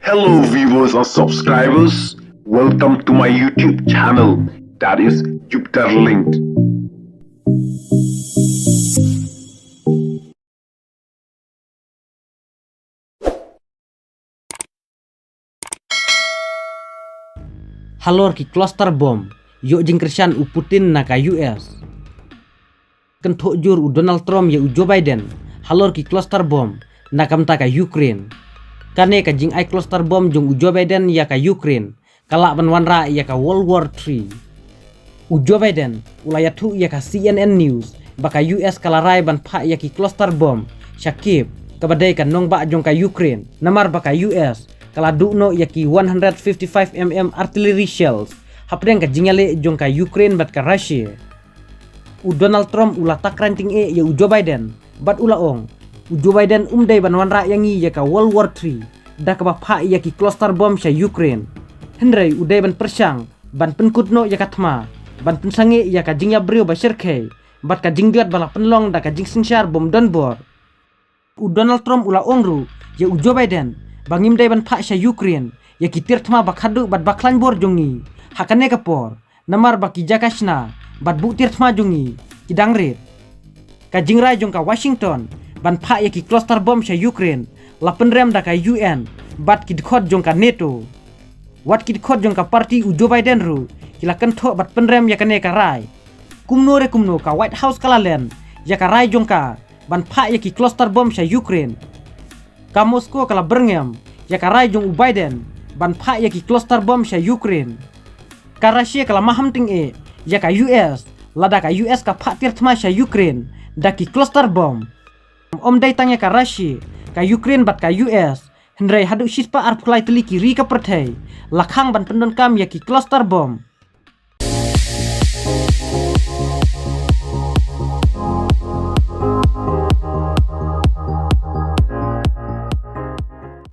Hello viewers and subscribers, welcome to my YouTube channel, that is Jupiter Linked. Halor ki cluster bomb yo jing Christian u Putin na ka US kentok jur u Donald Trump ya u Joe Biden halor ki cluster bomb na kamta ka Ukraine kane ka jing ai cluster bomb jong u Joe Biden ya ka Ukraine kalak banwanra ya ka World War 3 u Joe Biden ulaya tu ya ka CNN News baka US kalarai ban pha ya ki cluster bomb syakib kabadai kan nong ba jong ka Ukraine namar baka US kala dukno yaki 155 mm artillery shells hapdeng ka jingale jong ka Ukraine bat ka Russia u Donald Trump ula takranting ya u Joe Biden bat ula ong u Joe Biden umdai banwan ra yangi ya ka World War 3 da ka bapha yaki cluster bomb sha Ukraine hendrai udai ban persang ban penkutno ya ka thma ban pensange ya ka jingya brio ba sherkhe bat ka jingdiat bala penlong da ka jingsinshar bom donbor u Donald Trump ula ongru ya u Joe Biden bangim dai ban pha sha Ukraine ya kitir thma bakhadu bat baklan bor jongi hakane kapor namar baki jakashna bat buktir thma jongi kidangret ka jingrai jong ka Washington ban pha ya ki cluster bomb sha Ukraine lapen rem da ka UN bat kidkhot jong ka NATO wat kidkhot jong ka parti u Joe Biden ru kilakan tho bat penrem ya kane ka rai kumno ka White House kalalen ya ka rai jong ka ban pha ya ki cluster bomb sha Ukraine ka Moscow kala berngem ya ka rai jong u Biden ban pha ya ki cluster bomb sha Ukraine ka Russia kala maham ting ya ka US lada ka US ka pha tir thma sha Ukraine da ki cluster bomb om dai tanya ka Russia ka Ukraine bat ka US hendrai hadu shispa ar phlai tli ki ri ka perthai lakhang ban pendon kam ya ki cluster bomb